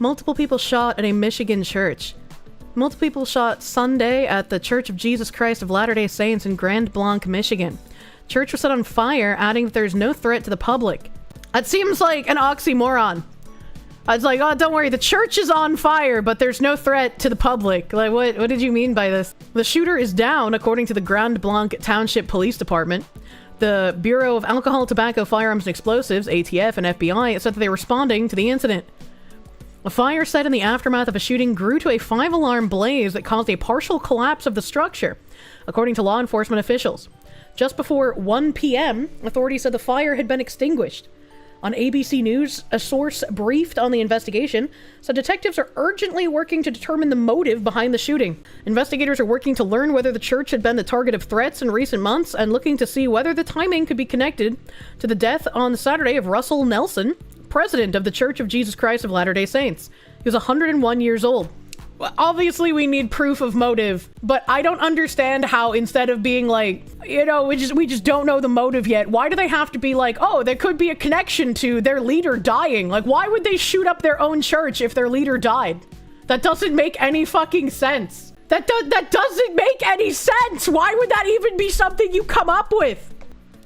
Multiple people shot at a Michigan church. Multiple people shot Sunday at the Church of Jesus Christ of Latter-day Saints in Grand Blanc, Michigan. Church was set on fire, adding that there's no threat to the public. That seems like an oxymoron. It's like, oh, don't worry, the church is on fire, but there's no threat to the public. Like, what did you mean by this? The shooter is down, according to the Grand Blanc Township Police Department. The Bureau of Alcohol, Tobacco, Firearms, and Explosives, ATF, and FBI said that they were responding to the incident. A fire set in the aftermath of a shooting grew to a 5-alarm blaze that caused a partial collapse of the structure, according to law enforcement officials. Just before 1 p.m., authorities said the fire had been extinguished. On ABC News, a source briefed on the investigation said detectives are urgently working to determine the motive behind the shooting. Investigators are working to learn whether the church had been the target of threats in recent months and looking to see whether the timing could be connected to the death on Saturday of Russell Nelson, president of the Church of Jesus Christ of Latter-day Saints. He was 101 years old. Well, obviously we need proof of motive, but I don't understand how instead of being like, you know, we just don't know the motive yet, why do they have to be like, oh, there could be a connection to their leader dying? Like, why would they shoot up their own church if their leader died? That doesn't make any fucking sense. That doesn't make any sense. Why would that even be something you come up with?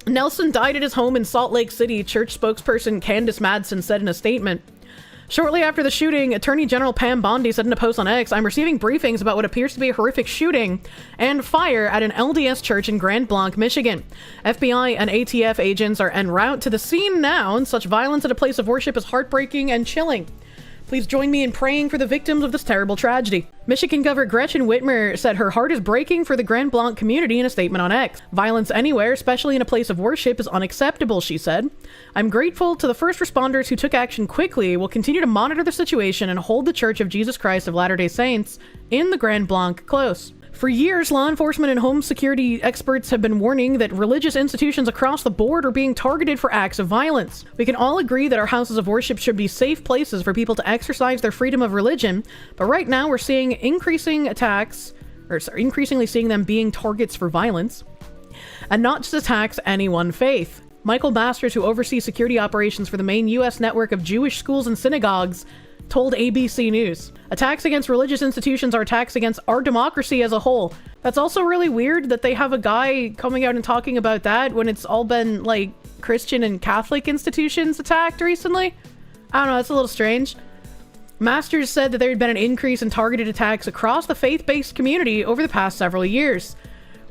Nelson died at his home in Salt Lake City, church spokesperson Candace Madsen said in a statement. Shortly after the shooting, Attorney General Pam Bondi said in a post on X, "I'm receiving briefings about what appears to be a horrific shooting and fire at an LDS church in Grand Blanc, Michigan. FBI and ATF agents are en route to the scene now, and such violence at a place of worship is heartbreaking and chilling. Please join me in praying for the victims of this terrible tragedy." Michigan Governor Gretchen Whitmer said her heart is breaking for the Grand Blanc community in a statement on X. "Violence anywhere, especially in a place of worship, is unacceptable," she said. "I'm grateful to the first responders who took action quickly. We'll continue to monitor the situation and hold the Church of Jesus Christ of Latter-day Saints in the Grand Blanc close." For years, law enforcement and home security experts have been warning that religious institutions across the board are being targeted for acts of violence. "We can all agree that our houses of worship should be safe places for people to exercise their freedom of religion, but right now we're seeing increasingly seeing them being targets for violence. And not just attacks any one faith." Michael Masters, who oversees security operations for the main U.S. network of Jewish schools and synagogues, told ABC News, "Attacks against religious institutions are attacks against our democracy as a whole." That's also really weird that they have a guy coming out and talking about that when it's all been, like, Christian and Catholic institutions attacked recently. I don't know, it's a little strange. Masters said that there had been an increase in targeted attacks across the faith-based community over the past several years.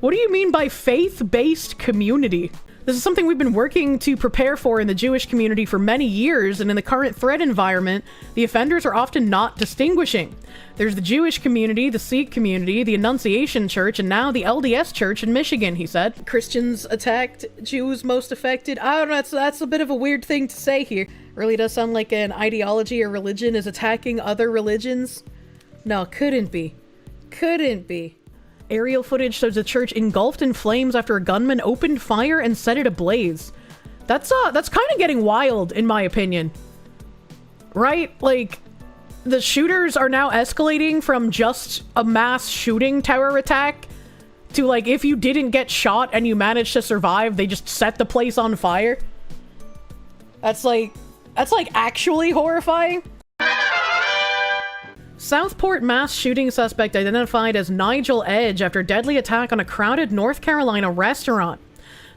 What do you mean by faith-based community? This is something we've been working to prepare for in the Jewish community for many years, and in the current threat environment, the offenders are often not distinguishing. There's the Jewish community, the Sikh community, the Annunciation Church, and now the LDS Church in Michigan, he said. Christians attacked, Jews most affected. I don't know, that's a bit of a weird thing to say here. Really does sound like an ideology or religion is attacking other religions. No, couldn't be. Couldn't be. Aerial footage shows the church engulfed in flames after a gunman opened fire and set it ablaze. That's kind of getting wild, in my opinion. Right? Like, the shooters are now escalating from just a mass shooting terror attack to, like, if you didn't get shot and you managed to survive, they just set the place on fire. That's like actually horrifying. Southport mass shooting suspect identified as Nigel Edge after deadly attack on a crowded North Carolina restaurant.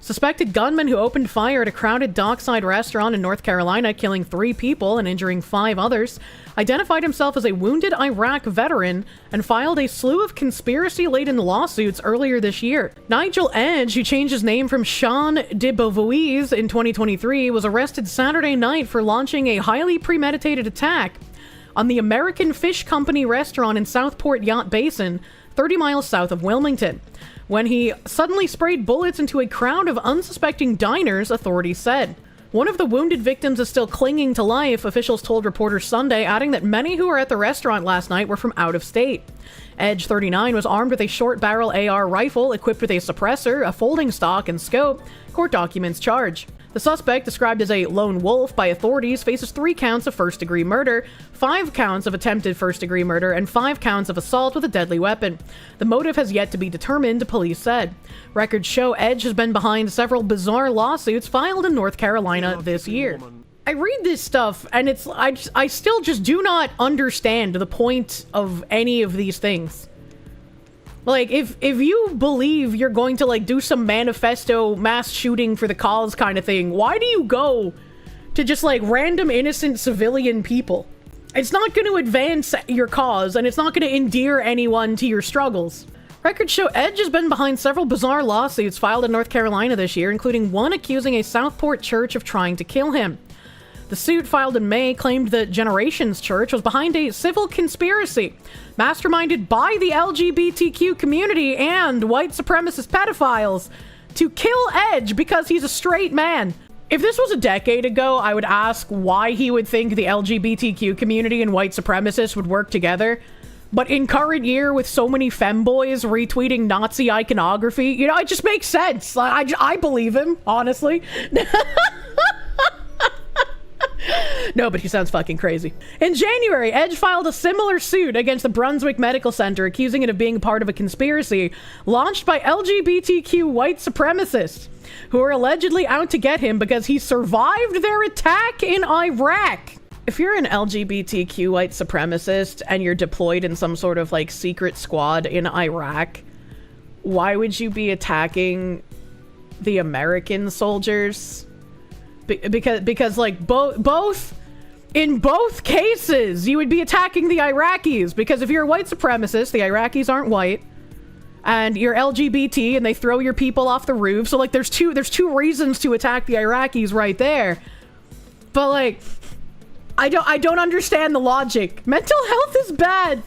Suspected gunman who opened fire at a crowded dockside restaurant in North Carolina, killing 3 people and injuring 5 others, identified himself as a wounded Iraq veteran and filed a slew of conspiracy-laden lawsuits earlier this year. Nigel Edge, who changed his name from Sean de Beauvois in 2023, was arrested Saturday night for launching a highly premeditated attack on the American Fish Company restaurant in Southport Yacht Basin, 30 miles south of Wilmington, when he suddenly sprayed bullets into a crowd of unsuspecting diners, authorities said. One of the wounded victims is still clinging to life, officials told reporters Sunday, adding that many who were at the restaurant last night were from out of state. Edge, 39, was armed with a short-barrel AR rifle equipped with a suppressor, a folding stock, and scope, court documents charge. The suspect, described as a lone wolf by authorities, faces 3 counts of first-degree murder, 5 counts of attempted first-degree murder, and 5 counts of assault with a deadly weapon. The motive has yet to be determined, police said. Records show Edge has been behind several bizarre lawsuits filed in North Carolina this year. I read this stuff and I still just do not understand the point of any of these things. Like, if you believe you're going to, like, do some manifesto mass shooting for the cause kind of thing, why do you go to just, like, random innocent civilian people? It's not going to advance your cause, and it's not going to endear anyone to your struggles. Records show Edge has been behind several bizarre lawsuits filed in North Carolina this year, including one accusing a Southport church of trying to kill him. The suit filed in May claimed that Generations Church was behind a civil conspiracy masterminded by the LGBTQ community and white supremacist pedophiles to kill Edge because he's a straight man. If this was a decade ago, I would ask why he would think the LGBTQ community and white supremacists would work together. But in current year, with so many femboys retweeting Nazi iconography, you know, it just makes sense. I believe him, honestly. No, but he sounds fucking crazy. In January, Edge filed a similar suit against the Brunswick Medical Center, accusing it of being part of a conspiracy launched by LGBTQ white supremacists, who are allegedly out to get him because he survived their attack in Iraq. If you're an LGBTQ white supremacist and you're deployed in some sort of, like, secret squad in Iraq, why would you be attacking the American soldiers? Because like in both cases you would be attacking the Iraqis, because if you're a white supremacist, the Iraqis aren't white, and you're LGBT and they throw your people off the roof, so like there's two reasons to attack the Iraqis right there. But like I don't understand the logic. Mental health is bad.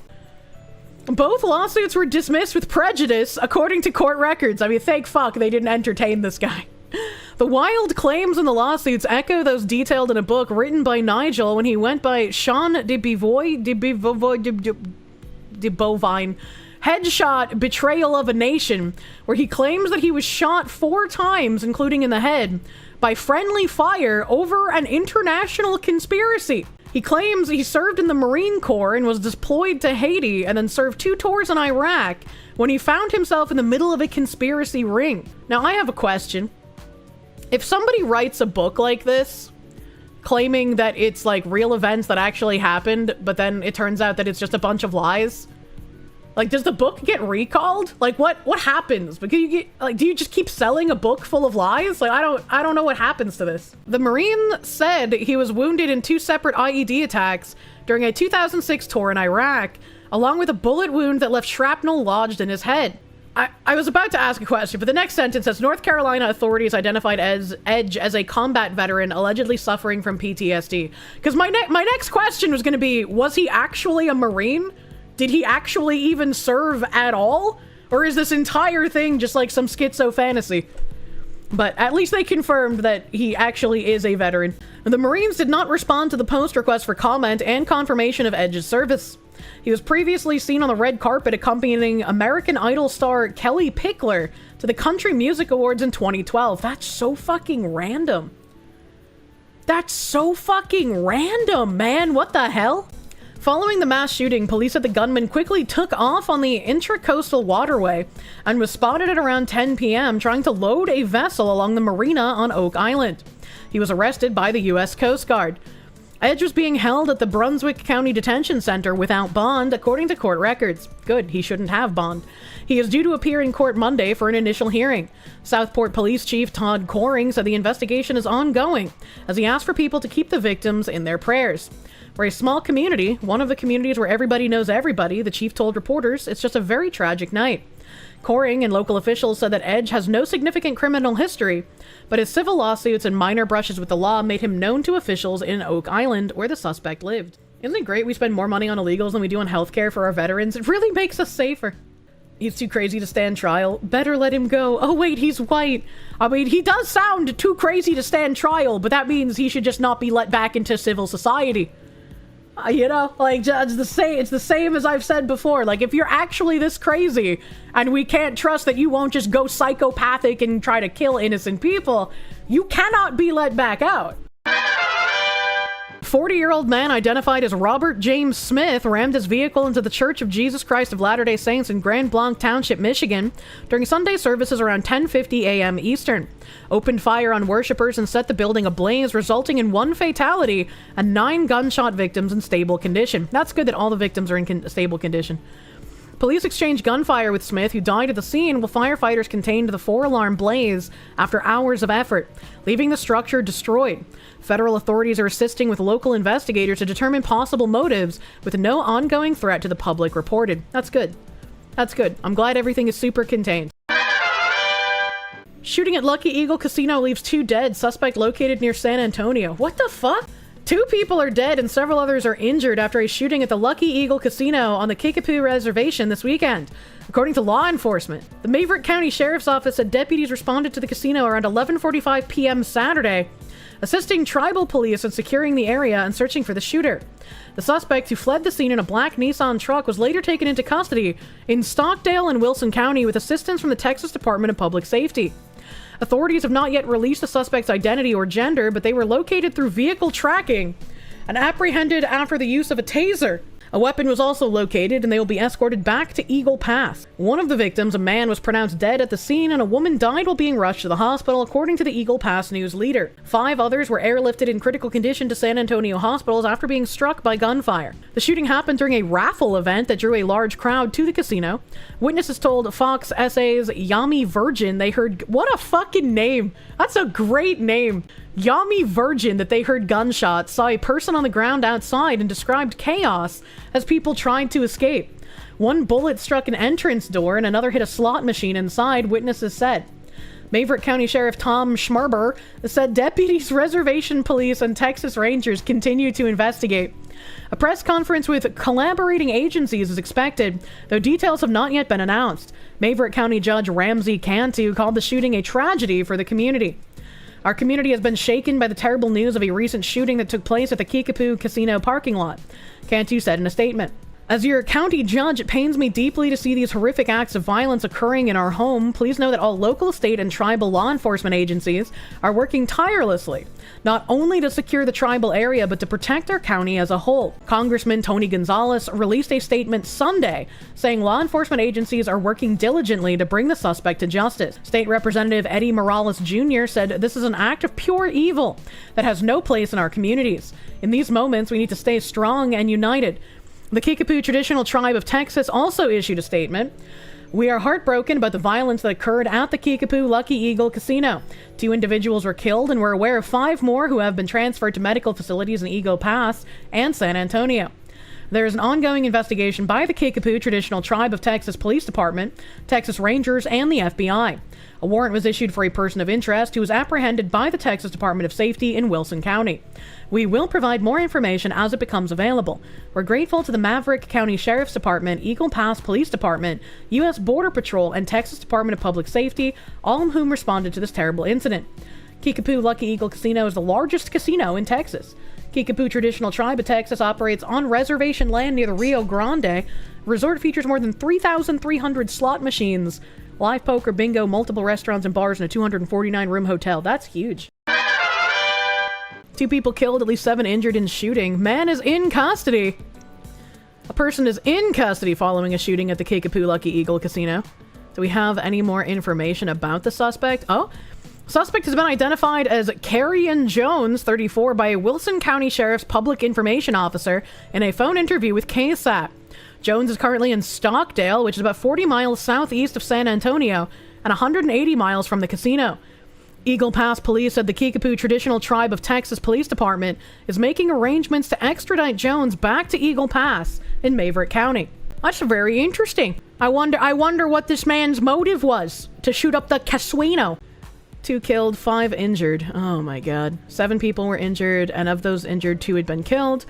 Both lawsuits were dismissed with prejudice according to court records. I mean, thank fuck they didn't entertain this guy. The wild claims in the lawsuits echo those detailed in a book written by Nigel when he went by Sean de Bovine, Headshot Betrayal of a Nation, where he claims that he was shot 4 times, including in the head, by friendly fire over an international conspiracy. He claims he served in the Marine Corps and was deployed to Haiti and then served 2 tours in Iraq when he found himself in the middle of a conspiracy ring. Now, I have a question. If somebody writes a book like this, claiming that it's like real events that actually happened, but then it turns out that it's just a bunch of lies, like, does the book get recalled? Like, what happens? Because you get, like, do you just keep selling a book full of lies? Like, I don't know what happens to this. The Marine said he was wounded in 2 separate IED attacks during a 2006 tour in Iraq, along with a bullet wound that left shrapnel lodged in his head. I was about to ask a question, but the next sentence says, North Carolina authorities identified Edge as a combat veteran allegedly suffering from PTSD. Because my next question was going to be, was he actually a Marine? Did he actually even serve at all? Or is this entire thing just like some schizo fantasy? But at least they confirmed that he actually is a veteran. The Marines did not respond to the post request for comment and confirmation of Edge's service. He was previously seen on the red carpet accompanying American Idol star Kelly Pickler to the Country Music Awards in 2012. That's so fucking random. That's so fucking random, man. What the hell? Following the mass shooting, police said the gunman quickly took off on the intracoastal waterway and was spotted at around 10 p.m. trying to load a vessel along the marina on Oak Island. He was arrested by the U.S. Coast Guard. Edge was being held at the Brunswick County Detention Center without bond, according to court records. Good, he shouldn't have bond. He is due to appear in court Monday for an initial hearing. Southport Police Chief Todd Coring said the investigation is ongoing, as he asked for people to keep the victims in their prayers. For a small community, one of the communities where everybody knows everybody, the chief told reporters, it's just a very tragic night. Coring and local officials said that Edge has no significant criminal history, but his civil lawsuits and minor brushes with the law made him known to officials in Oak Island, where the suspect lived. Isn't it great we spend more money on illegals than we do on healthcare for our veterans? It really makes us safer. He's too crazy to stand trial. Better let him go. Oh wait, he's white. I mean, he does sound too crazy to stand trial, but that means he should just not be let back into civil society. You know, like, it's the same as I've said before. Like, if you're actually this crazy and we can't trust that you won't just go psychopathic and try to kill innocent people, you cannot be let back out. 40-year-old man identified as Robert James Smith rammed his vehicle into the Church of Jesus Christ of Latter-day Saints in Grand Blanc Township, Michigan, during Sunday services around 10:50 a.m. Eastern. Opened fire on worshippers and set the building ablaze, resulting in 1 fatality and 9 gunshot victims in stable condition. That's good that all the victims are in stable condition. Police exchanged gunfire with Smith, who died at the scene, while firefighters contained the 4-alarm blaze after hours of effort, leaving the structure destroyed. Federal authorities are assisting with local investigators to determine possible motives, with no ongoing threat to the public reported. That's good. That's good. I'm glad everything is super contained. Shooting at Lucky Eagle Casino leaves 2 dead. Suspect located near San Antonio. What the fuck? 2 people are dead and several others are injured after a shooting at the Lucky Eagle Casino on the Kickapoo Reservation this weekend, according to law enforcement. The Maverick County Sheriff's Office said deputies responded to the casino around 11:45 p.m. Saturday, assisting tribal police in securing the area and searching for the shooter. The suspect, who fled the scene in a black Nissan truck, was later taken into custody in Stockdale and Wilson County with assistance from the Texas Department of Public Safety. Authorities have not yet released the suspect's identity or gender, but they were located through vehicle tracking and apprehended after the use of a taser. A weapon was also located, and they will be escorted back to Eagle Pass. One of the victims, a man, was pronounced dead at the scene, and a woman died while being rushed to the hospital, according to the Eagle Pass News leader. 5 others were airlifted in critical condition to San Antonio hospitals after being struck by gunfire. The shooting happened during a raffle event that drew a large crowd to the casino. Witnesses told Fox SA's Yami Virgin they heard... What a fucking name! That's a great name! Yami Virgin that they heard gunshots, saw a person on the ground outside, and described chaos as people tried to escape. 1 bullet struck an entrance door and another hit a slot machine inside, witnesses said. Maverick County Sheriff Tom Schmerber said deputies, reservation police, and Texas Rangers continue to investigate. A press conference with collaborating agencies is expected, though details have not yet been announced. Maverick County Judge Ramsey Cantu called the shooting a tragedy for the community. Our community has been shaken by the terrible news of a recent shooting that took place at the Kickapoo Casino parking lot, Cantu said in a statement. As your county judge, it pains me deeply to see these horrific acts of violence occurring in our home. Please know that all local, state, and tribal law enforcement agencies are working tirelessly, not only to secure the tribal area, but to protect our county as a whole. Congressman Tony Gonzalez released a statement Sunday saying law enforcement agencies are working diligently to bring the suspect to justice. State Representative Eddie Morales Jr. said this is an act of pure evil that has no place in our communities. In these moments, we need to stay strong and united. The Kickapoo Traditional Tribe of Texas also issued a statement. We are heartbroken about the violence that occurred at the Kickapoo Lucky Eagle Casino. 2 individuals were killed, and we're aware of 5 more who have been transferred to medical facilities in Eagle Pass and San Antonio. There is an ongoing investigation by the Kickapoo Traditional Tribe of Texas Police Department, Texas Rangers, and the FBI. A warrant was issued for a person of interest who was apprehended by the Texas Department of Safety in Wilson County. We will provide more information as it becomes available. We're grateful to the Maverick County Sheriff's Department, Eagle Pass Police Department, U.S. Border Patrol, and Texas Department of Public Safety, all of whom responded to this terrible incident. Kickapoo Lucky Eagle Casino is the largest casino in Texas. Kickapoo Traditional Tribe of Texas operates on reservation land near the Rio Grande. Resort features more than 3,300 slot machines, live poker, bingo, multiple restaurants and bars, and a 249-room hotel. That's huge. 2 people killed, at least 7 injured in shooting. Man is in custody. A person is in custody following a shooting at the Kickapoo Lucky Eagle Casino. Do we have any more information about the suspect? Oh, suspect has been identified as Carrion Jones, 34, by a Wilson County Sheriff's Public Information Officer in a phone interview with KSAT. Jones is currently in Stockdale, which is about 40 miles southeast of San Antonio and 180 miles from the casino. Eagle Pass Police said the Kickapoo Traditional Tribe of Texas Police Department is making arrangements to extradite Jones back to Eagle Pass in Maverick County. That's very interesting. I wonder what this man's motive was to shoot up the casino. 2 killed, 5 injured. Oh my god. 7 people were injured, and of those injured, 2 had been killed.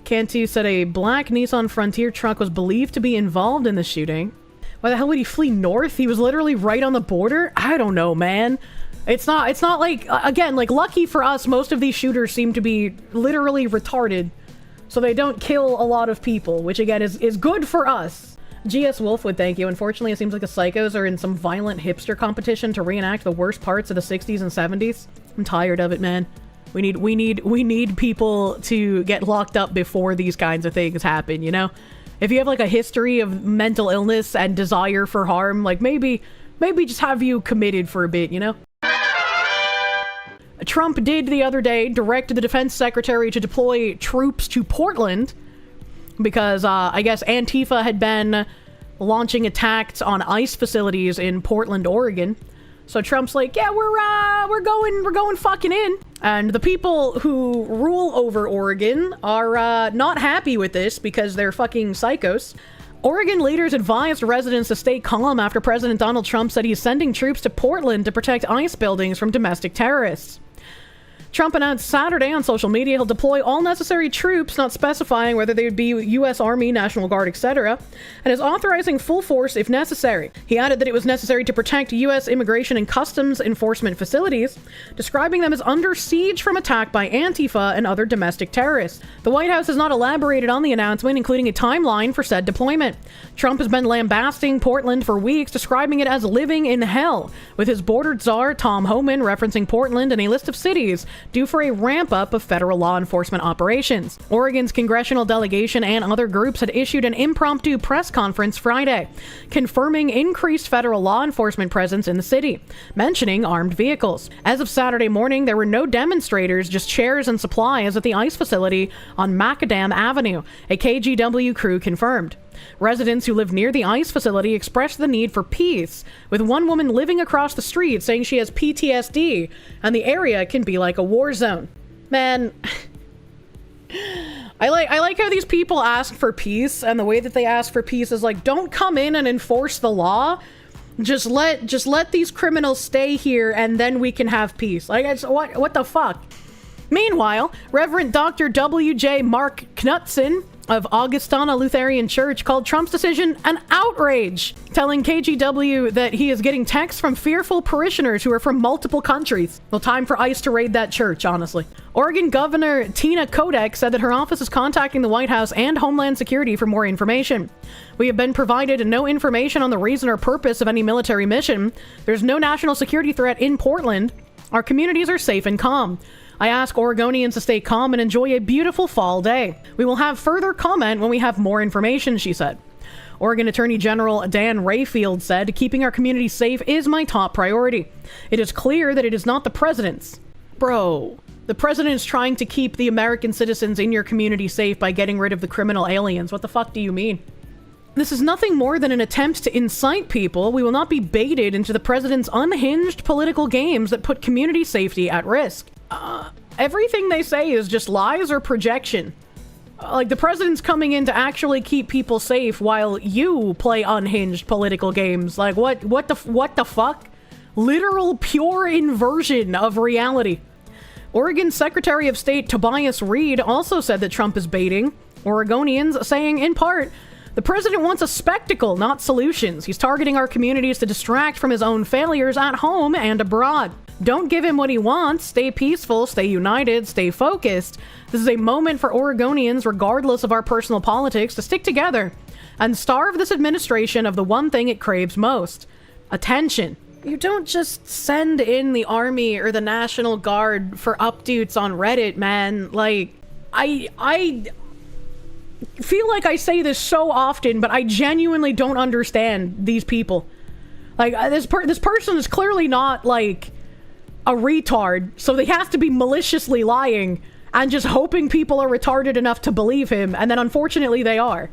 Cantu said a black Nissan Frontier truck was believed to be involved in the shooting. Why the hell would he flee north? He was literally right on the border? I don't know, man. It's not like, again, like, lucky for us, most of these shooters seem to be literally retarded. So they don't kill a lot of people, which again is good for us. GS Wolfwood, thank you. Unfortunately, it seems like the psychos are in some violent hipster competition to reenact the worst parts of the 60s and 70s. I'm tired of it, man. We need people to get locked up before these kinds of things happen, you know? If you have like a history of mental illness and desire for harm, like maybe just have you committed for a bit, you know? Trump did the other day direct the defense secretary to deploy troops to Portland because I guess Antifa had been launching attacks on ICE facilities in Portland, Oregon. So Trump's like, yeah, we're going fucking in. And the people who rule over Oregon are not happy with this because they're fucking psychos. Oregon leaders advised residents to stay calm after President Donald Trump said he's sending troops to Portland to protect ICE buildings from domestic terrorists. Trump announced Saturday on social media he'll deploy all necessary troops, not specifying whether they would be U.S. Army, National Guard, etc., and is authorizing full force if necessary. He added that it was necessary to protect U.S. immigration and customs enforcement facilities, describing them as under siege from attack by Antifa and other domestic terrorists. The White House has not elaborated on the announcement, including a timeline for said deployment. Trump has been lambasting Portland for weeks, describing it as living in hell, with his border czar Tom Homan referencing Portland in a list of cities due for a ramp-up of federal law enforcement operations. Oregon's congressional delegation and other groups had issued an impromptu press conference Friday, confirming increased federal law enforcement presence in the city, mentioning armed vehicles. As of Saturday morning, there were no demonstrators, just chairs and supplies at the ICE facility on Macadam Avenue, a KGW crew confirmed. Residents who live near the ICE facility expressed the need for peace, with one woman living across the street saying she has PTSD and the area can be like a war zone. Man, I like how these people ask for peace, and the way that they ask for peace is like, don't come in and enforce the law. Just let these criminals stay here and then we can have peace. Like, it's, what the fuck? Meanwhile, Reverend Dr. W.J. Mark Knutson of Augustana Lutheran Church called Trump's decision an outrage, telling KGW that he is getting texts from fearful parishioners who are from multiple countries. Well, time for ICE to raid that church, honestly. Oregon Governor Tina Kotek said that her office is contacting the White House and Homeland Security for more information. We have been provided no information on the reason or purpose of any military mission. There's no national security threat in Portland. Our communities are safe and calm. I ask Oregonians to stay calm and enjoy a beautiful fall day. We will have further comment when we have more information, she said. Oregon Attorney General Dan Rayfield said, keeping our community safe is my top priority. It is clear that it is not the president's. Bro, the president is trying to keep the American citizens in your community safe by getting rid of the criminal aliens. What the fuck do you mean? This is nothing more than an attempt to incite people. We will not be baited into the president's unhinged political games that put community safety at risk. Everything they say is just lies or projection. Like, the president's coming in to actually keep people safe while you play unhinged political games. Like, what the fuck? Literal pure inversion of reality. Oregon Secretary of State Tobias Reed also said that Trump is baiting Oregonians, saying, in part, the president wants a spectacle, not solutions. He's targeting our communities to distract from his own failures at home and abroad. Don't give him what he wants. Stay peaceful, stay united, stay focused. This is a moment for Oregonians, regardless of our personal politics, to stick together and starve this administration of the one thing it craves most: attention. You don't just send in the army or the National Guard for updates on Reddit, man. Like, I feel like I say this so often, but I genuinely don't understand these people. Like, this person is clearly not, like, a retard, so they have to be maliciously lying and just hoping people are retarded enough to believe him, and then unfortunately they are.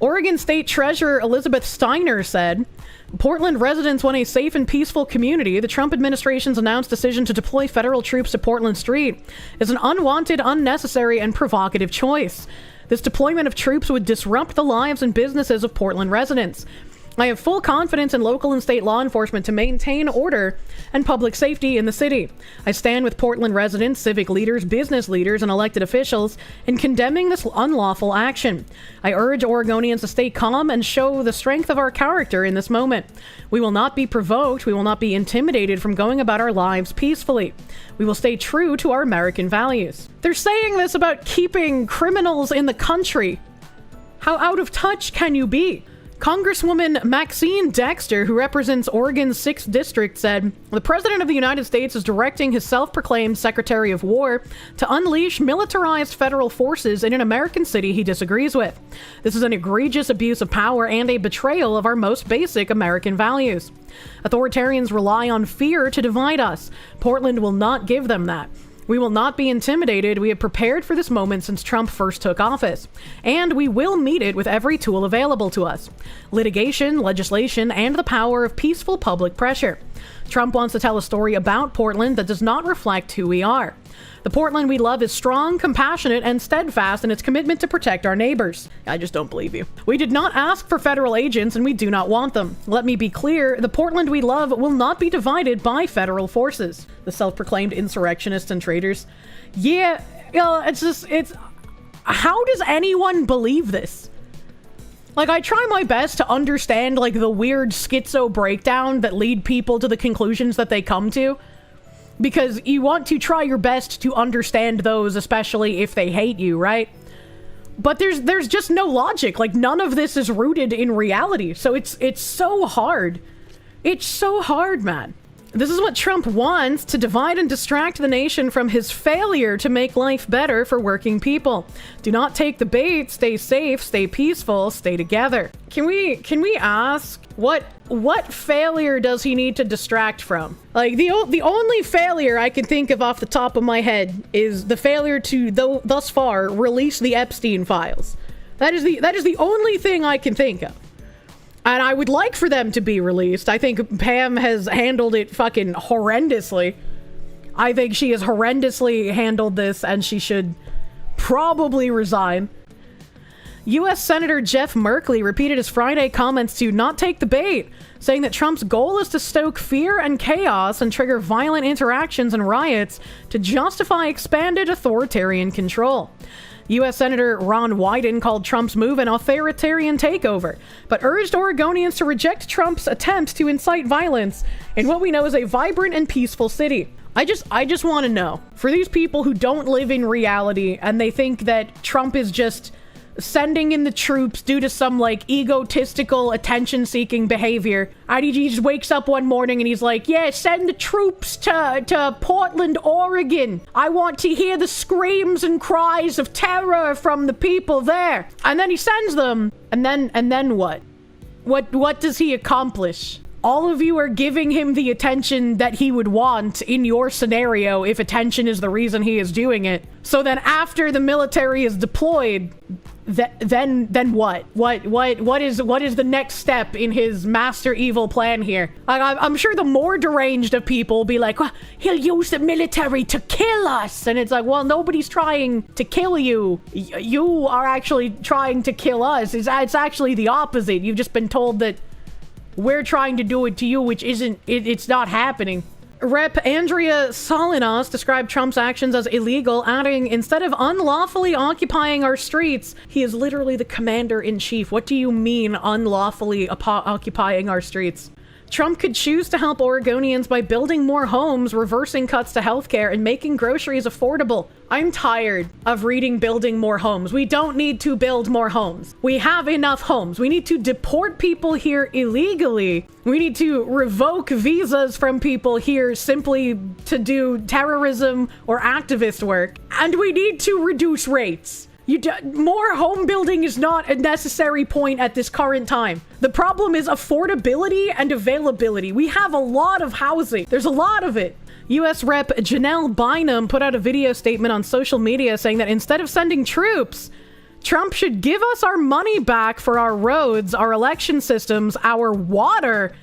Oregon State Treasurer Elizabeth Steiner said, Portland residents want a safe and peaceful community. The Trump administration's announced decision to deploy federal troops to Portland Street is an unwanted, unnecessary, and provocative choice. This deployment of troops would disrupt the lives and businesses of Portland residents. I have full confidence in local and state law enforcement to maintain order and public safety in the city. I stand with Portland residents, civic leaders, business leaders, and elected officials in condemning this unlawful action. I urge Oregonians to stay calm and show the strength of our character in this moment. We will not be provoked. We will not be intimidated from going about our lives peacefully. We will stay true to our American values. They're saying this about keeping criminals in the country. How out of touch can you be? Congresswoman Maxine Dexter, who represents Oregon's 6th district, said, "The President of the United States is directing his self-proclaimed Secretary of War to unleash militarized federal forces in an American city he disagrees with. This is an egregious abuse of power and a betrayal of our most basic American values. Authoritarians rely on fear to divide us. Portland will not give them that. We will not be intimidated. We have prepared for this moment since Trump first took office. And we will meet it with every tool available to us. Litigation, legislation, and the power of peaceful public pressure. Trump wants to tell a story about Portland that does not reflect who we are. The Portland we love is strong, compassionate, and steadfast in its commitment to protect our neighbors." I just don't believe you. "We did not ask for federal agents, and we do not want them. Let me be clear, the Portland we love will not be divided by federal forces." The self-proclaimed insurrectionists and traitors. Yeah, it's... How does anyone believe this? Like, I try my best to understand, like, the weird schizo breakdown that lead people to the conclusions that they come to. Because you want to try your best to understand those, especially if they hate you, right? But there's just no logic. Like, none of this is rooted in reality. So it's so hard. It's so hard, man. This is what Trump wants, to divide and distract the nation from his failure to make life better for working people. Do not take the bait, stay safe, stay peaceful, stay together. Can we ask, what failure does he need to distract from? Like, the only failure I can think of off the top of my head is the failure to, thus far, release the Epstein files. That is the only thing I can think of. And I would like for them to be released. I think Pam has handled it fucking horrendously. I think she has horrendously handled this, and she should probably resign. U.S. Senator Jeff Merkley repeated his Friday comments to not take the bait, saying that Trump's goal is to stoke fear and chaos and trigger violent interactions and riots to justify expanded authoritarian control. U.S. Senator Ron Wyden called Trump's move an authoritarian takeover, but urged Oregonians to reject Trump's attempt to incite violence in what we know as a vibrant and peaceful city. I just want to know, for these people who don't live in reality and they think that Trump is just sending in the troops due to some, like, egotistical, attention-seeking behavior. IDG just wakes up one morning and he's like, yeah, send the troops to Portland, Oregon. I want to hear the screams and cries of terror from the people there. And then he sends them. And then what? What does he accomplish? All of you are giving him the attention that he would want in your scenario if attention is the reason he is doing it. So then after the military is deployed, then what? What is the next step in his master evil plan here? I'm sure the more deranged of people will be like, well, he'll use the military to kill us. And it's like, well, nobody's trying to kill you. You are actually trying to kill us. It's actually the opposite. You've just been told that we're trying to do it to you, which it's not happening. Rep. Andrea Salinas described Trump's actions as illegal, adding, instead of unlawfully occupying our streets, he is literally the commander-in-chief. What do you mean, unlawfully occupying our streets? Trump could choose to help Oregonians by building more homes, reversing cuts to healthcare, and making groceries affordable. I'm tired of reading building more homes. We don't need to build more homes. We have enough homes. We need to deport people here illegally. We need to revoke visas from people here simply to do terrorism or activist work. And we need to reduce rates. More home building is not a necessary point at this current time. The problem is affordability and availability. We have a lot of housing. There's a lot of it. U.S. Rep. Janelle Bynum put out a video statement on social media saying that instead of sending troops, Trump should give us our money back for our roads, our election systems, our water.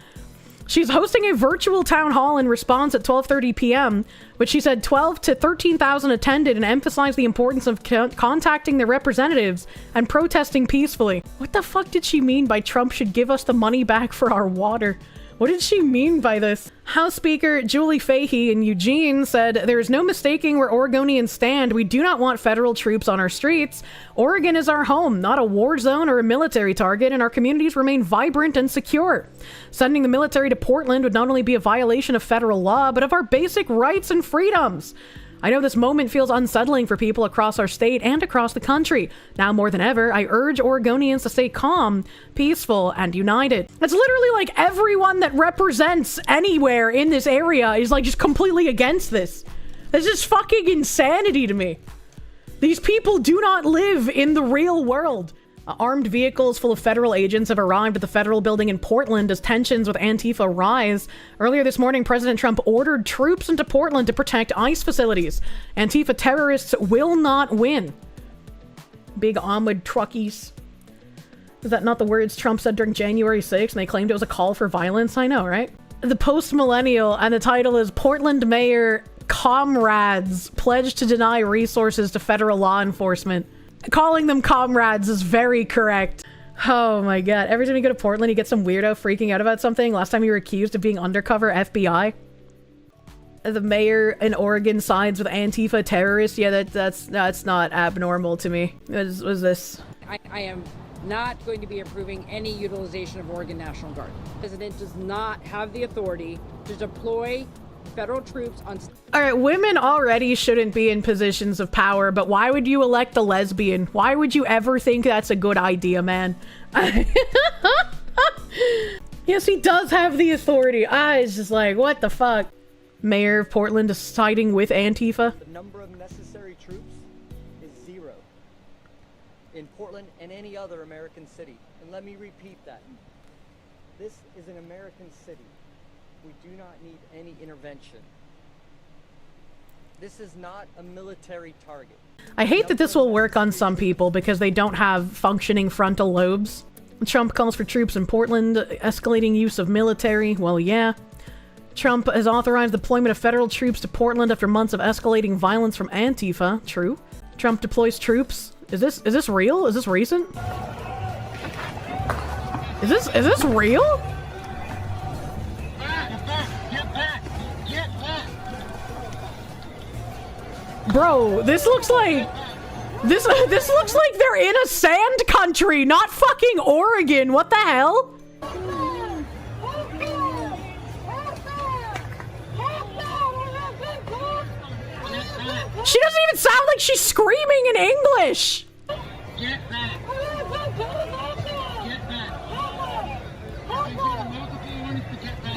She's hosting a virtual town hall in response at 12:30 p.m., which she said 12 to 13,000 attended and emphasized the importance of contacting their representatives and protesting peacefully. What the fuck did she mean by Trump should give us the money back for our water? What did she mean by this? House Speaker Julie Fahey in Eugene said, there is no mistaking where Oregonians stand. We do not want federal troops on our streets. Oregon is our home, not a war zone or a military target, and our communities remain vibrant and secure. Sending the military to Portland would not only be a violation of federal law, but of our basic rights and freedoms. I know this moment feels unsettling for people across our state and across the country. Now more than ever, I urge Oregonians to stay calm, peaceful, and united. It's literally like everyone that represents anywhere in this area is like just completely against this. This is fucking insanity to me. These people do not live in the real world. Armed vehicles full of federal agents have arrived at the federal building in Portland as tensions with Antifa rise. Earlier this morning, President Trump ordered troops into Portland to protect ICE facilities. Antifa terrorists will not win. Big armored truckies. Is that not the words Trump said during January 6th and they claimed it was a call for violence? I know, right? The post-millennial, and the title is Portland Mayor Comrades Pledge to Deny Resources to Federal Law Enforcement. Calling them comrades is very correct. Oh my god. Every time you go to Portland, you get some weirdo freaking out about something. Last time you were accused of being undercover FBI. The mayor in Oregon sides with Antifa terrorists. Yeah, that's not abnormal to me. What is this? I am not going to be approving any utilization of Oregon National Guard. The president does not have the authority to deploy federal troops on... All right, women already shouldn't be in positions of power, but why would you elect a lesbian? Why would you ever think that's a good idea, man? Yes, he does have the authority. It's just like, what the fuck? Mayor of Portland is siding with Antifa. The number of necessary troops is 0 in Portland and any other American city. And let me repeat that. This is an American city. We do not need any intervention. This is not a military target. I hate that this will work on some people because they don't have functioning frontal lobes. Trump calls for troops in Portland, escalating use of military. Well, yeah. Trump has authorized deployment of federal troops to Portland after months of escalating violence from Antifa. True. Trump deploys troops. Is this real? Is this recent? Is this real? Bro, this looks like this looks like they're in a sand country, not fucking Oregon. What the hell? She doesn't even sound like she's screaming in English. Get back.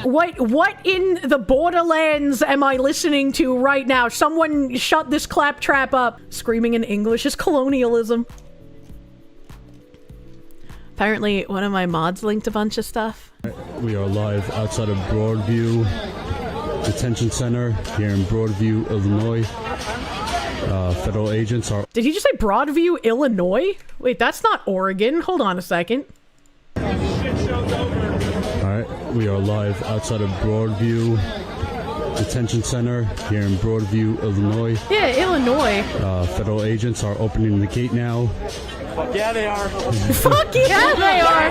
What in the borderlands am I listening to right now? Someone shut this claptrap up. Screaming in English is colonialism. Apparently, one of my mods linked a bunch of stuff. We are live outside of Broadview Detention Center here in Broadview, Illinois. Federal agents are... Did he just say Broadview, Illinois? Wait, that's not Oregon. Hold on a second. Alright, we are live outside of Broadview Detention Center here in Broadview, Illinois. Yeah, Illinois. Federal agents are opening the gate now. Fuck yeah, they are. Fuck yeah, they are.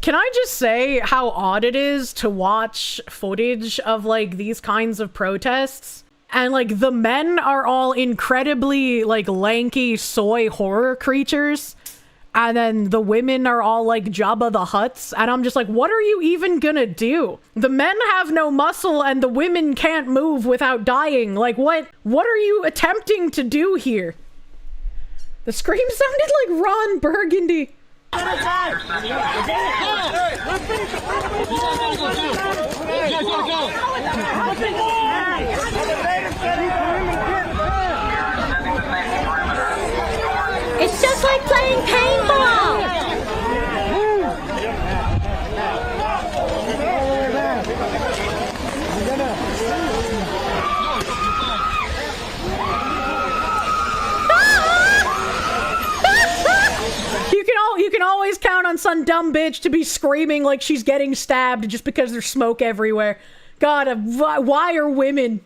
Can I just say how odd it is to watch footage of like these kinds of protests and like the men are all incredibly like lanky soy horror creatures and then the women are all like Jabba the Hutts, and I'm just like, what are you even gonna do? The men have no muscle and the women can't move without dying. Like what are you attempting to do here? The scream sounded like Ron Burgundy. It's just like playing paintball. You can always count on some dumb bitch to be screaming like she's getting stabbed just because there's smoke everywhere. God, why are women?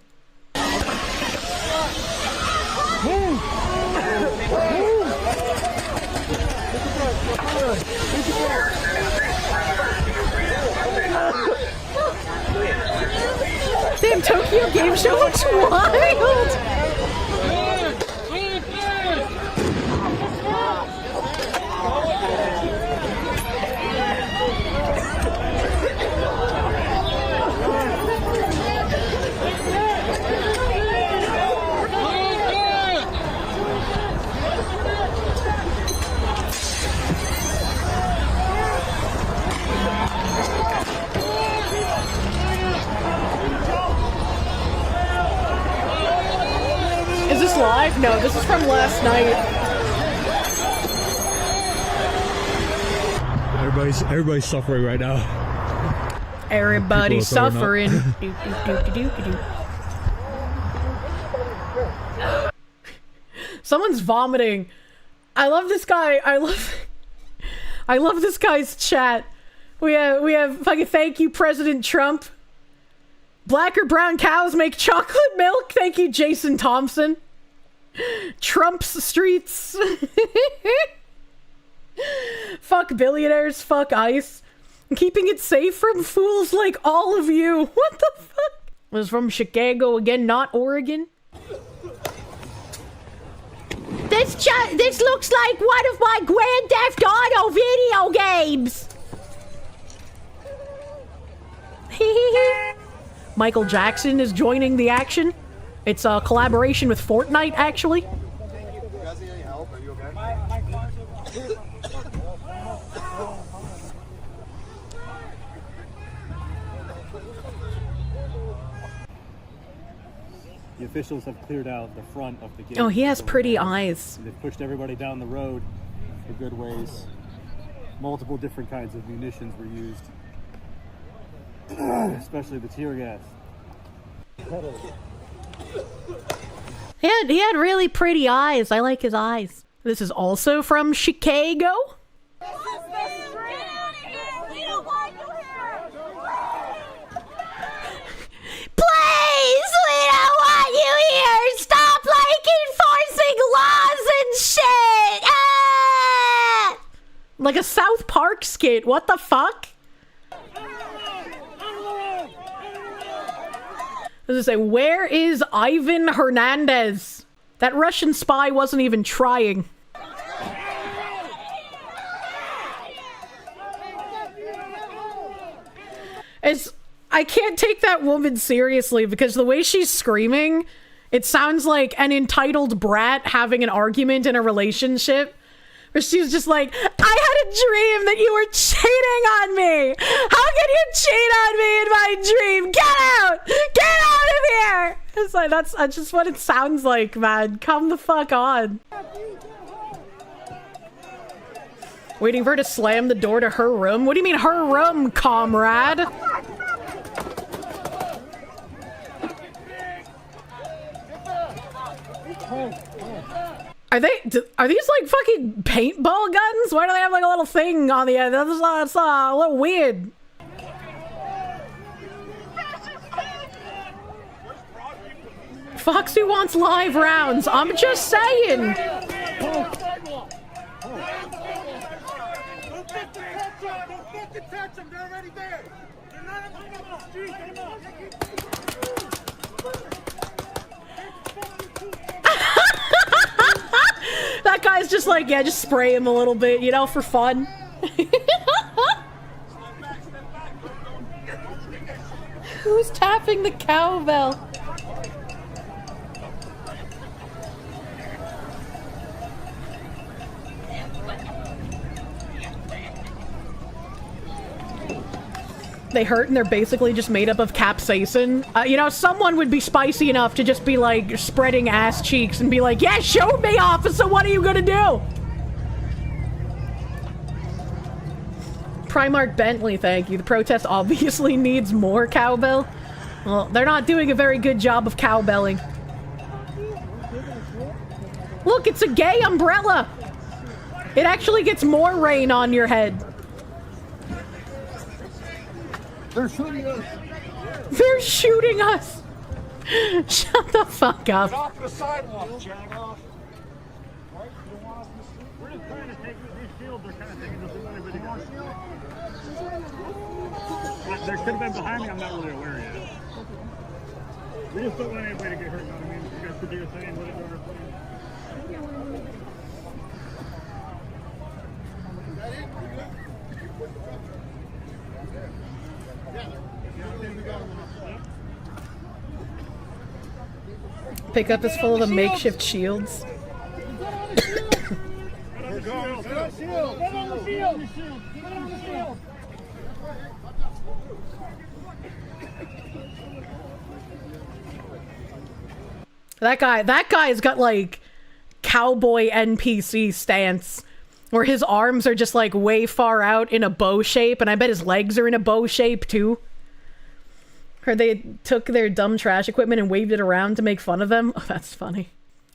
Damn, Tokyo Game Show looks wild! Is this live? No, this is from last night. Everybody's suffering right now. Everybody's suffering. Someone's vomiting. I love this guy. I love this guy's chat. We have fucking thank you, President Trump. Black or brown cows make chocolate milk. Thank you, Jason Thompson. Trump's streets. Fuck billionaires. Fuck ICE. I'm keeping it safe from fools like all of you. What the fuck? It was from Chicago again, not Oregon. This looks like one of my Grand Theft Auto video games. Michael Jackson is joining the action. It's a collaboration with Fortnite, actually. You guys need any help? Are you okay? The officials have cleared out the front of the gate. Oh, he has pretty eyes. They've pushed everybody down the road a good ways. Multiple different kinds of munitions were used, especially the tear gas. He had really pretty eyes. I like his eyes. This is also from Chicago. Please, we don't want you here. Stop, like, enforcing laws and shit. Ah! Like a South Park skit. What the fuck? Does it say, where is Ivan Hernandez? That Russian spy wasn't even trying. I can't take that woman seriously because the way she's screaming, it sounds like an entitled brat having an argument in a relationship. Where she's just like, I had a dream that you were cheating on me. How can you cheat on me in my dream? Get out! Get out of here! It's like, that's just what it sounds like, man. Come the fuck on. Waiting for her to slam the door to her room? What do you mean her room, comrade? Are these like fucking paintball guns? Why do they have like a little thing on the end? That's a little weird. Foxu wants live rounds. I'm just saying. That guy's just like, yeah, just spray him a little bit, you know, for fun. Who's tapping the cowbell? They hurt and they're basically just made up of capsaicin. You know, someone would be spicy enough to just be like spreading ass cheeks and be like, yeah, show me, officer, what are you gonna do? Primark Bentley, thank you. The protest obviously needs more cowbell. Well, they're not doing a very good job of cowbelling. Look, it's a gay umbrella. It actually gets more rain on your head. They're shooting us. They're shooting us. Shut the fuck up. Get off the sidewalk, Jagoff. We're just trying to take these shields. They're kind of taking us everybody. They could have been behind me. I'm not really aware yet. We just don't want anybody to get hurt. You know what I mean? You guys could do your thing. What are you doing? Pickup is full of the makeshift shields. That guy's got like cowboy NPC stance where his arms are just like way far out in a bow shape, and I bet his legs are in a bow shape too. Or they took their dumb trash equipment and waved it around to make fun of them. Oh, that's funny.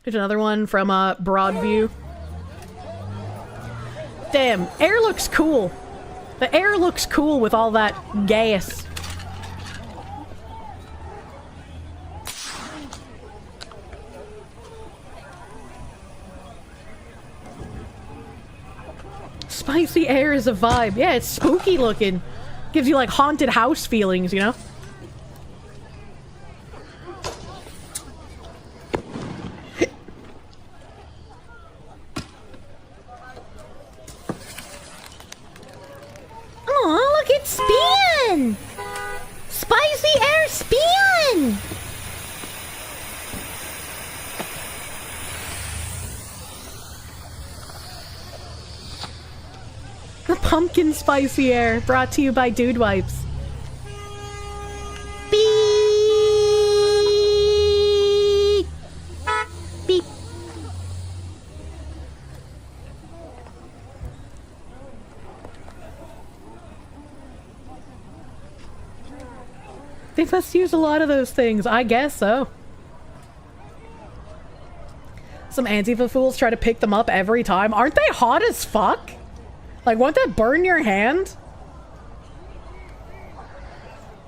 Here's another one from Broadview. Damn, air looks cool. The air looks cool with all that gas. Spicy air is a vibe. Yeah, it's spooky looking. Gives you like haunted house feelings, you know? Oh, look, it's spin! Spicy air spin! The pumpkin spicy air, brought to you by Dude Wipes. Beep! Beep. They must use a lot of those things. I guess so. Some Antifa fools try to pick them up every time. Aren't they hot as fuck? Like, won't that burn your hand?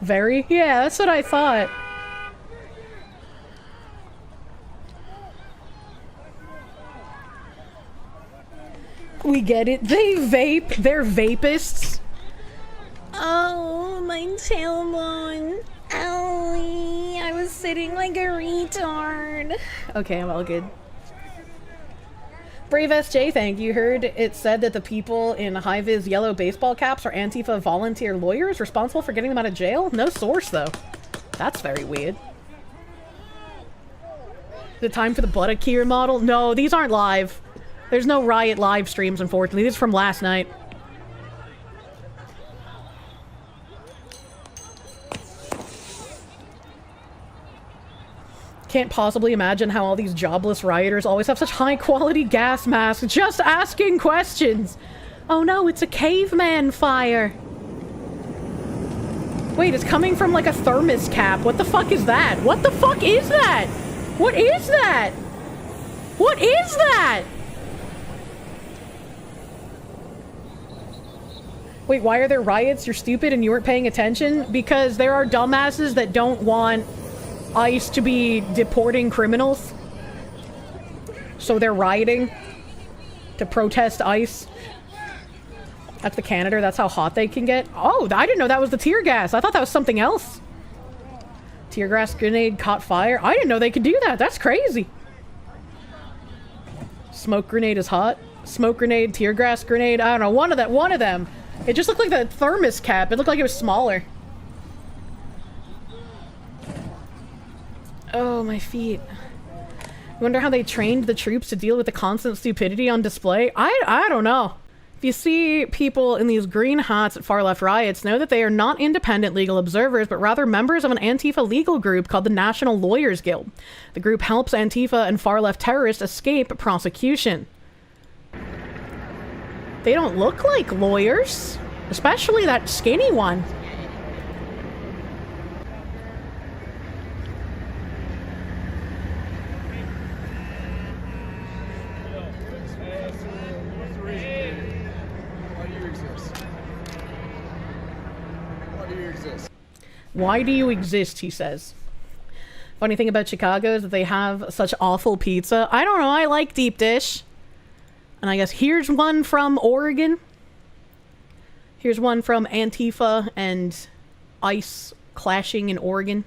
Very? Yeah, that's what I thought. We get it. They vape. They're vapists. Oh, my tailbone. Owie. I was sitting like a retard. Okay, I'm all good. Brave SJ, thank you. Heard it said that the people in high-vis yellow baseball caps are Antifa volunteer lawyers responsible for getting them out of jail? No source, though. That's very weird. The time for the Butterkeer model? No, these aren't live. There's no Riot live streams, unfortunately. This is from last night. Can't possibly imagine how all these jobless rioters always have such high-quality gas masks. Just asking questions! Oh no, it's a caveman fire! Wait, it's coming from like a thermos cap. What the fuck is that? What the fuck is that? What is that? What is that? Wait, why are there riots? You're stupid and you weren't paying attention? Because there are dumbasses that don't want ICE to be deporting criminals. So they're rioting to protest ICE. That's the Canada. That's how hot they can get. Oh, I didn't know that was the tear gas. I thought that was something else. Tear gas grenade caught fire. I didn't know they could do that. That's crazy. Smoke grenade is hot. Smoke grenade, tear gas grenade. I don't know. One of them. It just looked like the thermos cap. It looked like it was smaller. Oh, my feet. I wonder how they trained the troops to deal with the constant stupidity on display. I don't know. If you see people in these green hats at far-left riots, know that they are not independent legal observers, but rather members of an Antifa legal group called the National Lawyers Guild. The group helps Antifa and far-left terrorists escape prosecution. They don't look like lawyers, especially that skinny one. Why do you exist, he says. Funny thing about Chicago is that they have such awful pizza. I don't know, I like deep dish. And I guess here's one from Oregon. Here's one from Antifa and ICE clashing in Oregon.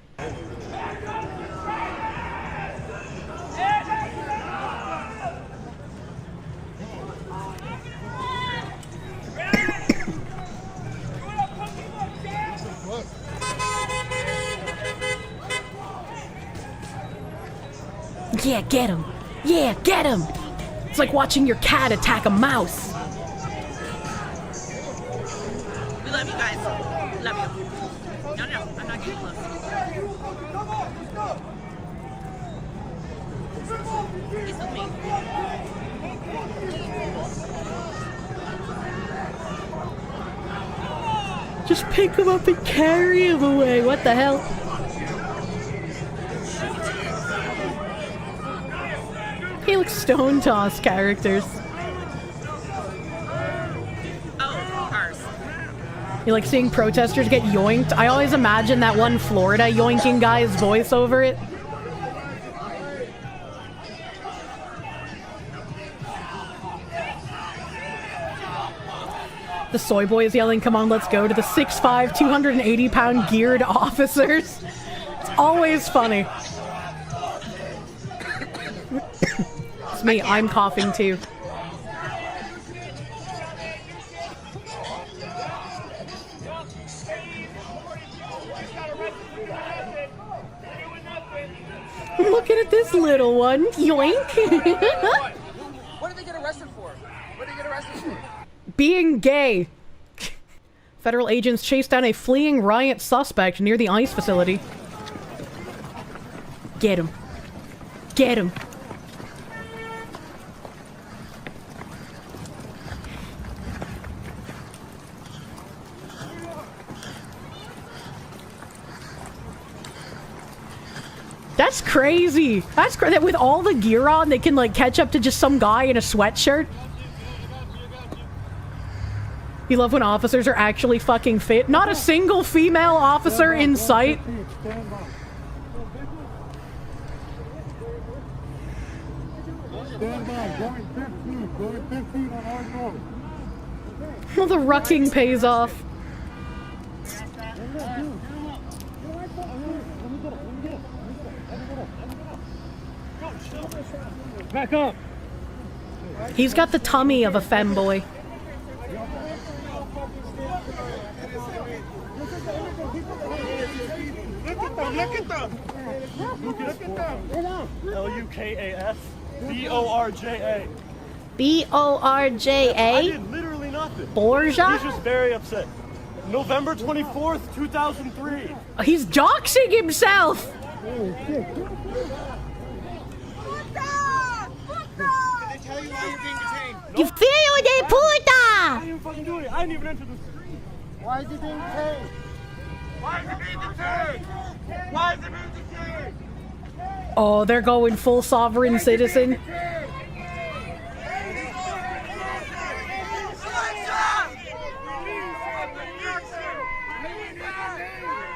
Yeah, get him! Yeah, get him! It's like watching your cat attack a mouse. We love you guys. Love you. No, I'm not getting close. He's with me. Just pick him up and carry him away. What the hell? He looks stone toss characters. Oh, cars. You like seeing protesters get yoinked? I always imagine that one Florida yoinking guy's voice over it. The soy boy is yelling, "Come on, let's go," to the 6'5", 280-pound geared officers. It's always funny. It's me, I'm coughing too. Looking at this little one. Yoink. What did they get arrested for? What did they get arrested for? Being gay. Federal agents chased down a fleeing riot suspect near the ICE facility. Get him. Get him. That's crazy. That's crazy. With all the gear on, they can like catch up to just some guy in a sweatshirt. You love when officers are actually fucking fit. Not a single female officer in sight. Well, the rucking pays off. Back up. He's got the tummy of a femboy. Look at them. L-U-K-A-S B-O-R-J-A. B-O-R-J-A? I did literally nothing. Borgia? He's just very upset. November 24th, 2003. He's doxing himself! You feel de puta! I didn't even fucking do it. I didn't even enter the street. Why is he being detained? Why is he being detained? Why is he being detained? Oh, they're going full sovereign citizen.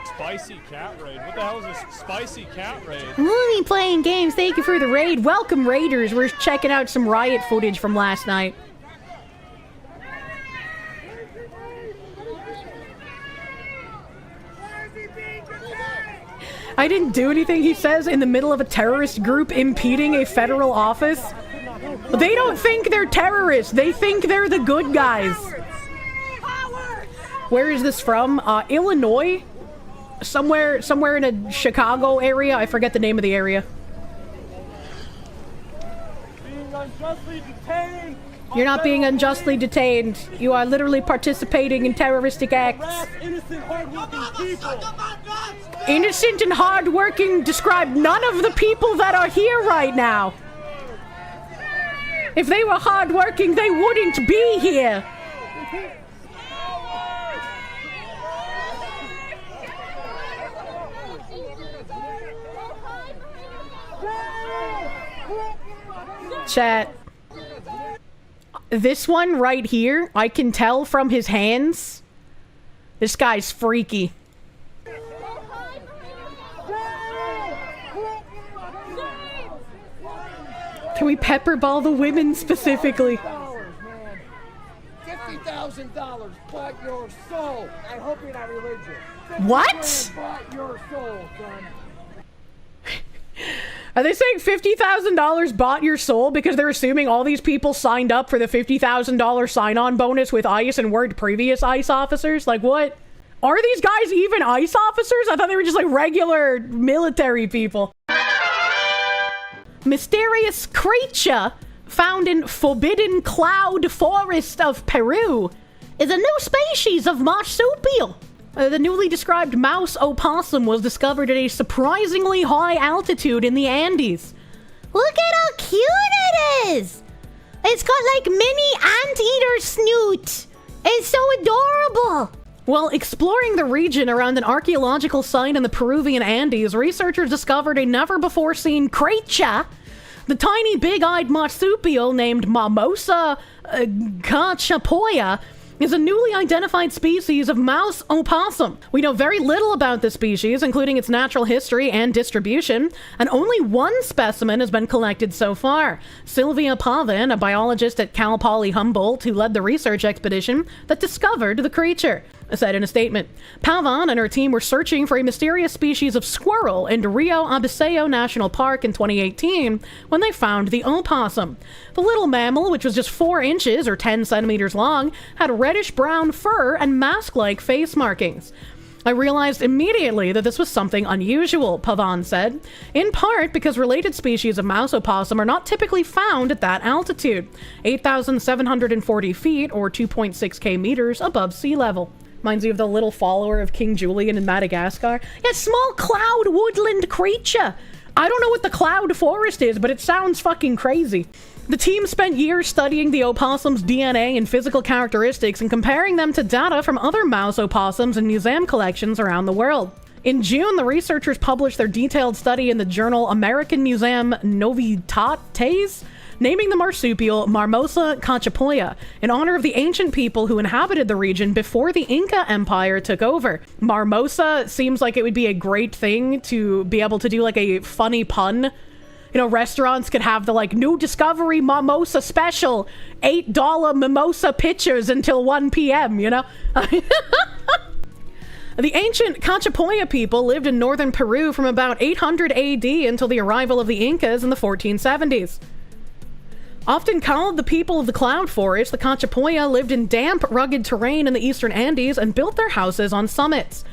Spicy cat raid. What the hell is this spicy cat raid? We'll be playing games. Thank you for the raid. Welcome, Raiders. We're checking out some riot footage from last night. I didn't do anything, he says, in the middle of a terrorist group impeding a federal office. They don't think they're terrorists. They think they're the good guys. Where is this from? Illinois? Somewhere in a Chicago area. I forget the name of the area. Being unjustly detained. You're not being unjustly detained. You are literally participating in terroristic acts. Innocent, hardworking people. Innocent and hardworking describe none of the people that are here right now. If they were hardworking, they wouldn't be here. Chat. This one right here, I can tell from his hands. This guy's freaky. Can we pepperball the women specifically? $50,000 bought your soul. I hope you're not religious. What? Bought your soul, son. Are they saying $50,000 bought your soul because they're assuming all these people signed up for the $50,000 sign-on bonus with ICE and weren't previous ICE officers? Like, what? Are these guys even ICE officers? I thought they were just like regular military people. Mysterious creature found in Forbidden Cloud Forest of Peru is a new species of marsupial. The newly described mouse opossum was discovered at a surprisingly high altitude in the Andes. Look at how cute it is! It's got like mini anteater snoot. It's so adorable. While exploring the region around an archaeological site in the Peruvian Andes, researchers discovered a never-before-seen creature. The tiny big-eyed marsupial named Mimosa cachapoya is a newly identified species of mouse opossum. We know very little about this species, including its natural history and distribution, and only one specimen has been collected so far. Sylvia Pavin, a biologist at Cal Poly Humboldt who led the research expedition that discovered the creature, said in a statement. Pavin and her team were searching for a mysterious species of squirrel in Rio Abiseo National Park in 2018 when they found the opossum. The little mammal, which was just 4 inches or 10 centimeters long, had reddish-brown fur and mask-like face markings. I realized immediately that this was something unusual, Pavin said, in part because related species of mouse opossum are not typically found at that altitude, 8,740 feet or 2.6 meters above sea level. Reminds you of the little follower of King Julian in Madagascar. Yeah, small cloud woodland creature. I don't know what the cloud forest is, but it sounds fucking crazy. The team spent years studying the opossum's DNA and physical characteristics and comparing them to data from other mouse opossums in museum collections around the world. In June, the researchers published their detailed study in the journal American Museum Novitates, naming the marsupial Mimosa cachapoya in honor of the ancient people who inhabited the region before the Inca Empire took over. Marmosa seems like it would be a great thing to be able to do like a funny pun. You know, restaurants could have the like new discovery mimosa special, $8 mimosa pitchers until 1 p.m., you know? The ancient Cachapoya people lived in northern Peru from about 800 AD until the arrival of the Incas in the 1470s. Often called the people of the cloud forest, the Cachapoya lived in damp, rugged terrain in the eastern Andes and built their houses on summits.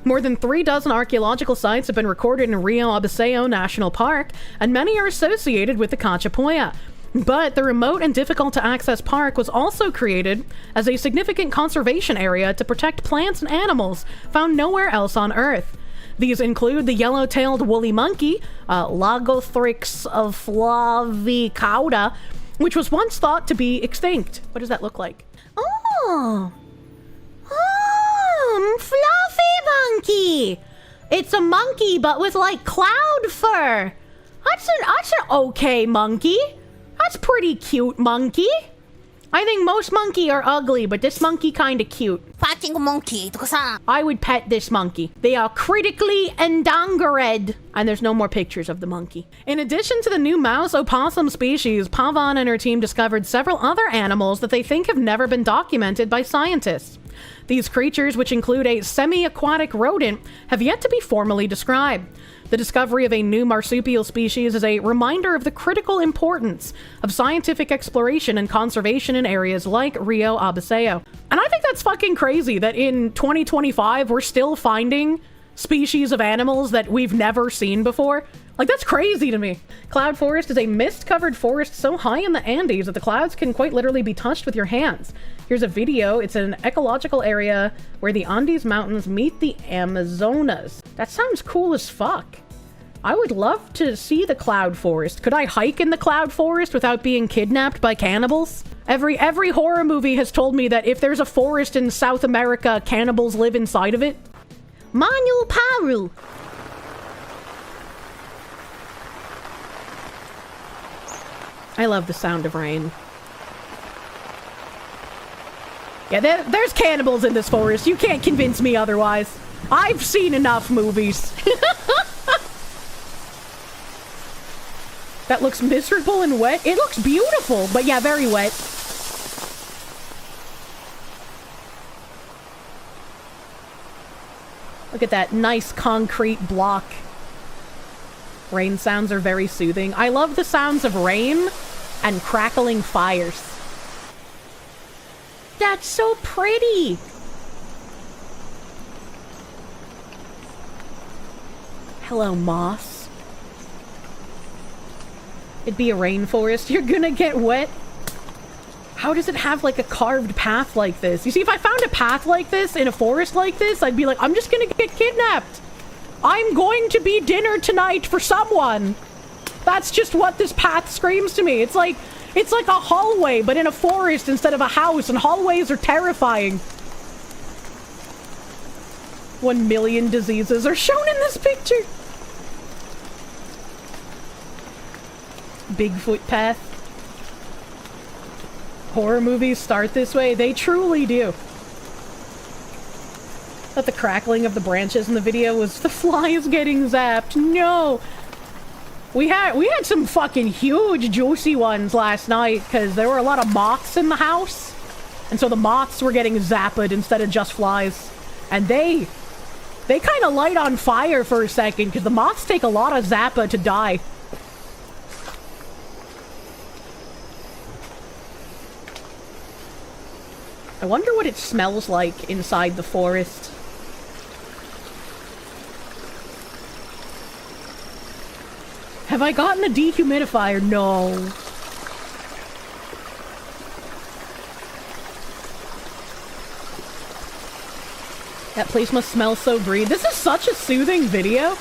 More than 36 archaeological sites have been recorded in Rio Abiseo National Park, and many are associated with the Cachapoya. But the remote and difficult to access park was also created as a significant conservation area to protect plants and animals found nowhere else on Earth. These include the yellow-tailed woolly monkey, Lagothrix flavicauda, which was once thought to be extinct. What does that look like? Oh, fluffy monkey. It's a monkey, but with like cloud fur. That's an okay monkey. That's pretty cute monkey. I think most monkey are ugly, but this monkey kinda cute. I would pet this monkey. They are critically endangered. And there's no more pictures of the monkey. In addition to the new mouse opossum species, Pavin and her team discovered several other animals that they think have never been documented by scientists. These creatures, which include a semi-aquatic rodent, have yet to be formally described. The discovery of a new marsupial species is a reminder of the critical importance of scientific exploration and conservation in areas like Rio Abiseo. And I think that's fucking crazy that in 2025 we're still finding species of animals that we've never seen before. Like, that's crazy to me. Cloud forest is a mist-covered forest so high in the Andes that the clouds can quite literally be touched with your hands. Here's a video. It's an ecological area where the Andes Mountains meet the Amazonas. That sounds cool as fuck. I would love to see the cloud forest. Could I hike in the cloud forest without being kidnapped by cannibals? Every horror movie has told me that if there's a forest in South America, cannibals live inside of it. Manu Peru. I love the sound of rain. Yeah, there's cannibals in this forest. You can't convince me otherwise. I've seen enough movies. That looks miserable and wet. It looks beautiful, but yeah, very wet. Look at that nice concrete block. Rain sounds are very soothing. I love the sounds of rain and crackling fires. That's so pretty. Hello, moss. It'd be a rainforest. You're gonna get wet. How does it have like a carved path like this? You see, if I found a path like this in a forest like this, I'd be like, I'm just gonna get kidnapped. I'm going to be dinner tonight for someone. That's just what this path screams to me. It's like a hallway, but in a forest instead of a house, and hallways are terrifying. 1 million diseases are shown in this picture. Bigfoot path. Horror movies start this way. They truly do. But the crackling of the branches in the video was the flies getting zapped. No! We had some fucking huge juicy ones last night because there were a lot of moths in the house. And so the moths were getting zapped instead of just flies. And they kind of light on fire for a second because the moths take a lot of zappa to die. I wonder what it smells like inside the forest. Have I gotten a dehumidifier? No. That place must smell so green. This is such a soothing video.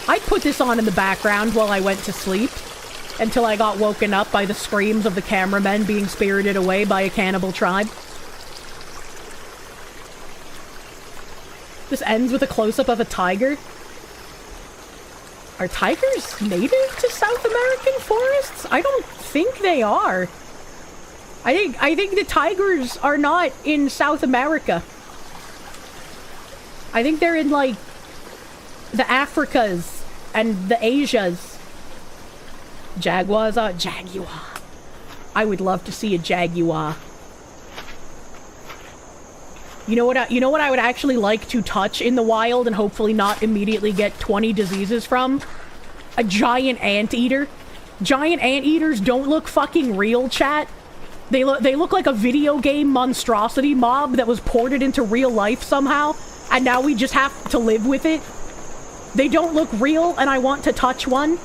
I'd put this on in the background while I went to sleep until I got woken up by the screams of the cameramen being spirited away by a cannibal tribe. This ends with a close-up of a tiger. Are tigers native to South American forests? I don't think they are. I think the tigers are not in South America. I think they're in, like, the Africas and the Asias. Jaguars are... Jaguar. I would love to see a jaguar. You know what I would actually like to touch in the wild and hopefully not immediately get 20 diseases from? A giant anteater. Giant anteaters don't look fucking real, chat. They look like a video game monstrosity mob that was ported into real life somehow, and now we just have to live with it. They don't look real, and I want to touch one.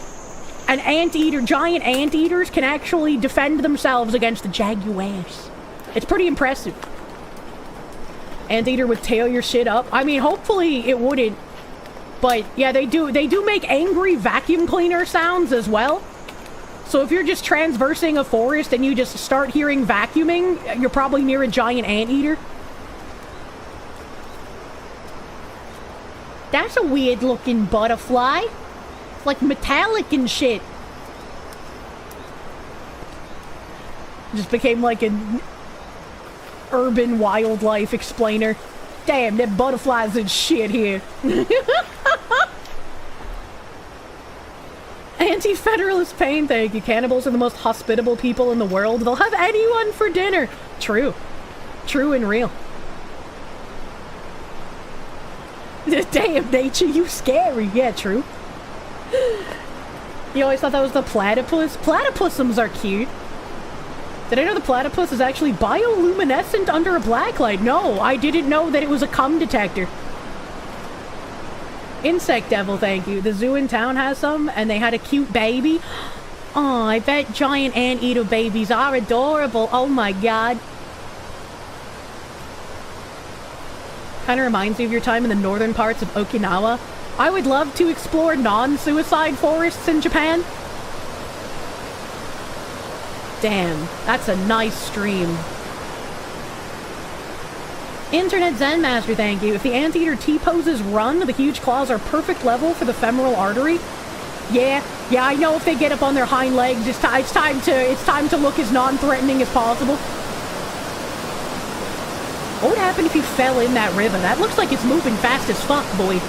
An anteater, giant anteaters can actually defend themselves against the jaguars. It's pretty impressive. Anteater would tear your shit up. I mean, hopefully it wouldn't. But yeah, they do make angry vacuum cleaner sounds as well. So if you're just transversing a forest and you just start hearing vacuuming, you're probably near a giant anteater. That's a weird looking butterfly. It's like metallic and shit. Just became like an urban wildlife explainer. Damn, that butterflies and shit here. Anti-federalist pain, thank you. Cannibals are the most hospitable people in the world. They'll have anyone for dinner. True. True and real. Damn, nature, you scary. Yeah, true. You always thought that was the platypus? Platypusums are cute. Did I know the platypus is actually bioluminescent under a blacklight? No, I didn't know that it was a cum detector. Insect Devil, thank you. The zoo in town has some, and they had a cute baby. Oh, I bet giant anteater babies are adorable. Oh my god. Kind of reminds me of your time in the northern parts of Okinawa. I would love to explore non-suicide forests in Japan. Damn, that's a nice stream. Internet Zen Master, thank you. If the anteater T-poses run, the huge claws are perfect level for the femoral artery. Yeah, I know if they get up on their hind legs, it's time to look as non-threatening as possible. What would happen if you fell in that river? That looks like it's moving fast as fuck, boy.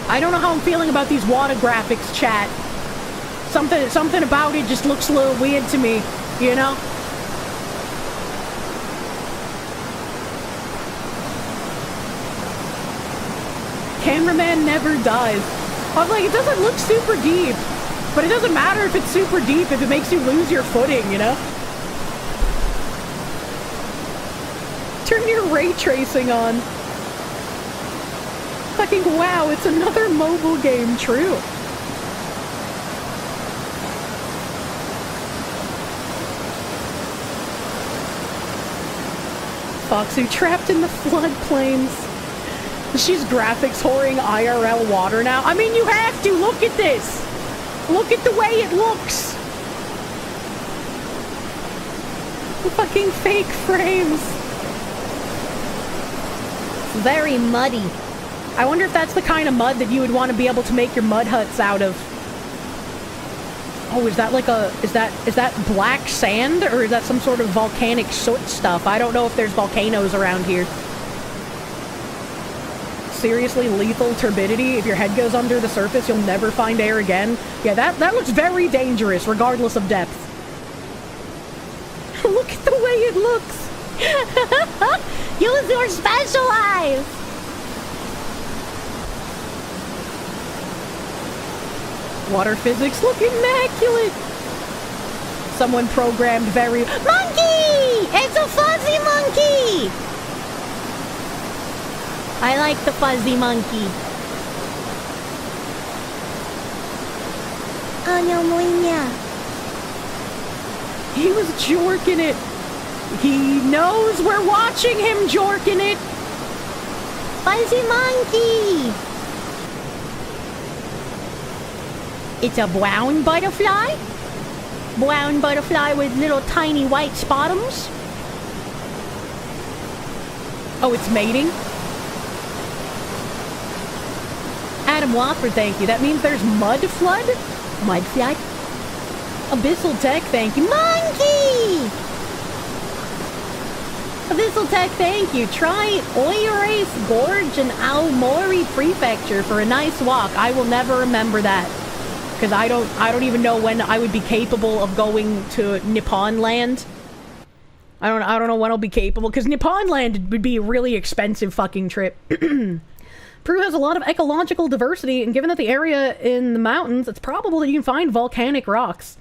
I don't know how I'm feeling about these water graphics, chat. Something about it just looks a little weird to me, you know? Cameraman never dies. I'm like, it doesn't look super deep. But it doesn't matter if it's super deep if it makes you lose your footing, you know? Turn your ray tracing on. Fucking wow, it's another mobile game, true. Foxu trapped in the floodplains. She's graphics whoring IRL water now. I mean, you have to. Look at this. Look at the way it looks. The fucking fake frames. It's very muddy. I wonder if that's the kind of mud that you would want to be able to make your mud huts out of. Oh, is that like is that black sand, or is that some sort of volcanic soot stuff? I don't know if there's volcanoes around here. Seriously, lethal turbidity. If your head goes under the surface, you'll never find air again. Yeah, that looks very dangerous, regardless of depth. Look at the way it looks. Use your special eyes. Water physics look immaculate. Someone programmed very... Monkey! It's a fuzzy monkey! I like the fuzzy monkey. He was jorking it. He knows we're watching him jorking it. Fuzzy monkey! It's a brown butterfly? Brown butterfly with little tiny white spottums? Oh, it's mating? Adam Wofford, thank you. That means there's mud flood? Mud flood? Abyssal Tech, thank you. Monkey! Abyssal Tech, thank you. Try Oirace Gorge in Aomori Prefecture for a nice walk. I will never remember that. Because I don't even know when I would be capable of going to Nippon Land. I don't know when I'll be capable, because Nippon Land would be a really expensive fucking trip. Peru has a lot of ecological diversity, and given that the area in the mountains, it's probable that you can find volcanic rocks.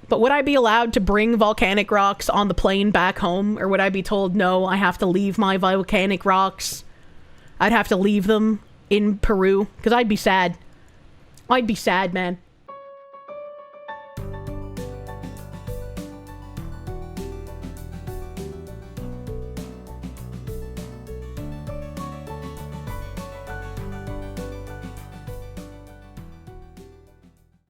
But would I be allowed to bring volcanic rocks on the plane back home? Or would I be told, no, I have to leave my volcanic rocks? I'd have to leave them in Peru, because I'd be sad. I'd be sad, man.